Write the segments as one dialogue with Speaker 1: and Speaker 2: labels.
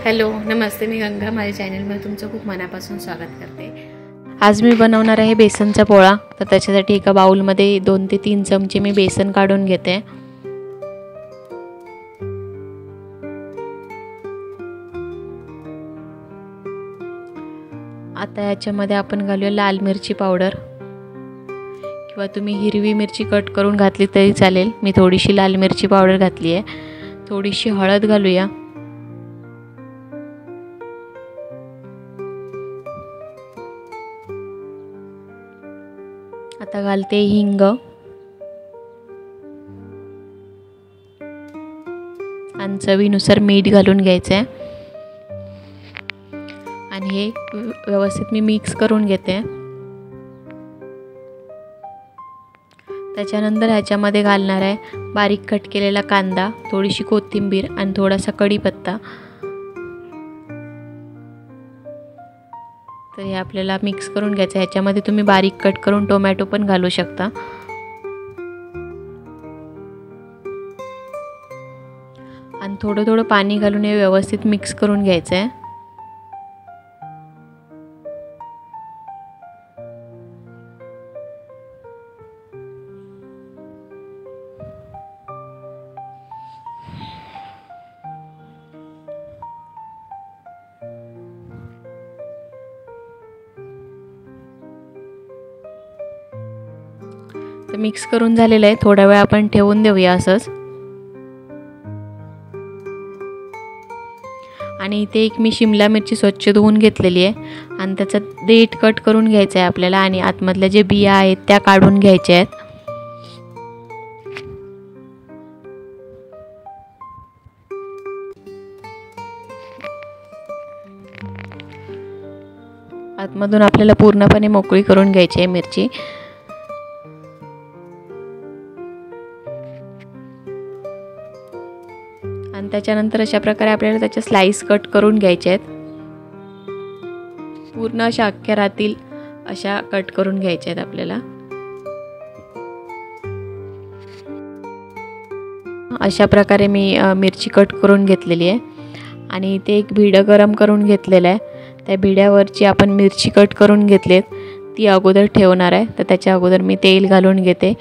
Speaker 1: Hello नमस्ते, मी गंगा. माझ्या चॅनलमध्ये तुमचं खूप मनापासून स्वागत करते. आज मी बनवणार आहे बेसनचा पोळा. तर त्याच्यासाठी एका बाउलमध्ये 2 ते 3 चमचे मी बेसन काढून घेते. आता याच्यामध्ये आपण घालूया लाल मिरची पावडर, किंवा तुम्ही हिरवी मिरची कट करून घातली तरी चालेल. मी थोडीशी लाल मिरची पावडर घातली आहे. थोडीशी हळद घालूया. आता घालते हिंग आणि चवीनुसार मीठ घालून घ्यायचं आहे आणि हे व्यवस्थित मी मिक्स करून घेते. त्याच्यानंतर ह्याच्यामध्ये घालणार आहे बारीक कट केलेला कांदा, थोडीशी कोथिंबीर आणि थोडासा कढीपत्ता. तर हे आपल्याला मिक्स करून घ्यायचं आहे. ह्याच्यामध्ये तुम्ही बारीक कट करून टोमॅटो पण घालू शकता. आणि थोडं थोडं पाणी घालून हे व्यवस्थित मिक्स करून घ्यायचं आहे. तर मिक्स करून झालेलं आहे. थोडा वेळ आपण ठेवून देऊया असंच. आणि इथे एक मी शिमला मिरची स्वच्छ धुवून घेतलेली आहे आणि त्याचा देठ कट करून घ्यायचा आहे आपल्याला. आणि आतमधल्या जे बिया आहेत त्या काढून घ्यायच्या आहेत. आतमधून आपल्याला पूर्णपणे मोकळी करून घ्यायची आहे मिरची. आणि त्याच्यानंतर अशा प्रकारे आपल्याला त्याच्या स्लाइस कट करून घ्यायचे आहेत. पूर्ण अशा अख्ख्या राहतील अशा कट करून घ्यायच्या आहेत आपल्याला. अशा प्रकारे मी मिरची कट करून घेतलेली आहे. आणि इथे एक भिडं गरम करून घेतलेलं आहे. त्या भिड्यावरची आपण मिरची कट करून घेतलीत ती अगोदर ठेवणार आहे. तर त्याच्या अगोदर मी तेल घालून घेते.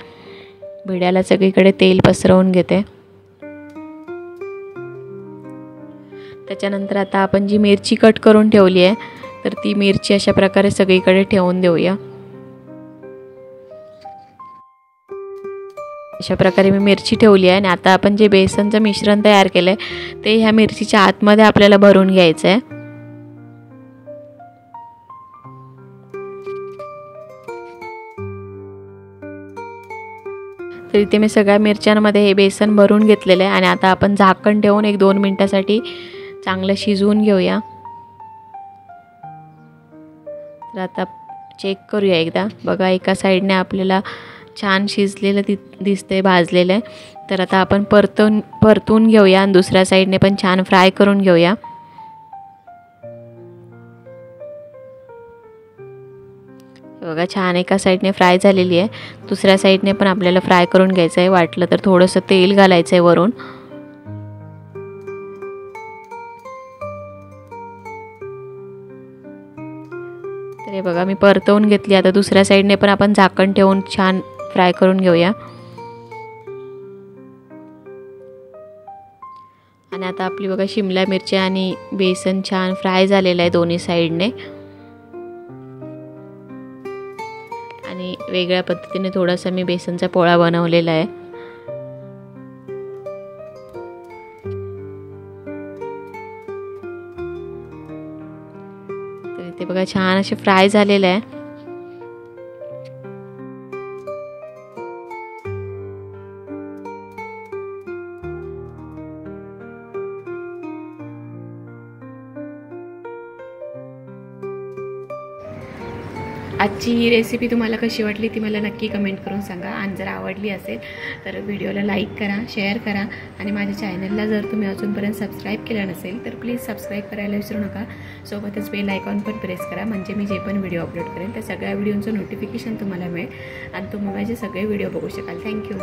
Speaker 1: भिड्याला सगळीकडे तेल पसरवून घेते. त्याच्यानंतर आता आपण जी मिरची कट करून ठेवली आहे तर ती मिरची अशा प्रकारे सगळीकडे ठेवून देऊया. अशा प्रकारे मी मिरची ठेवली आहे. आणि आता आपण जे बेसनचं मिश्रण तयार केलं आहे ते ह्या मिरचीच्या आतमध्ये आपल्याला भरून घ्यायचं आहे. तर इथे मी सगळ्या मिरच्यांमध्ये हे बेसन भरून घेतलेलं आहे. आणि आता आपण झाकण ठेवून 1-2 मिनिटासाठी चांगलं शिजवून घेऊया. तर आता चेक करूया एकदा. बघा, एका साईडने आपल्याला छान शिजलेलं दिसतंय, भाजलेलं आहे. तर आता आपण परतून घेऊया आणि दुसऱ्या साईडने पण छान फ्राय करून घेऊया. बघा, छान एका साईडने फ्राय झालेली आहे. दुसऱ्या साईडने पण आपल्याला फ्राय करून घ्यायचं आहे. वाटलं तर थोडंसं तेल घालायचं आहे वरून. तर हे बघा, मी परतवून घेतली. आता दुसऱ्या साईडने पण आपण झाकण ठेवून छान फ्राय करून घेऊया. आणि आता आपली बघा शिमला मिरची आणि बेसन छान फ्राय झालेलं आहे दोन्ही साईडने. आणि वेगळ्या पद्धतीने थोडासा मी बेसनचा पोळा बनवलेला आहे. तर इथे बघा छान असे फ्राय झालेलं आहे. आजची ही रेसिपी तुम्हाला कशी वाटली ती मला नक्की कमेंट करून सांगा. आणि जर आवडली असेल तर व्हिडिओला लाईक करा, शेअर करा. आणि माझ्या चॅनलला जर तुम्ही अजूनपर्यंत सबस्क्राईब केलं नसेल तर प्लीज सबस्क्राईब करायला विसरू नका. सोबतच बेल आयकॉन पण प्रेस करा, म्हणजे मी जे पण व्हिडिओ अपलोड करेन त्या सगळ्या व्हिडिओचं नोटिफिकेशन तुम्हाला मिळेल आणि तुम्ही माझे सगळे व्हिडिओ बघू शकाल. थँक्यू.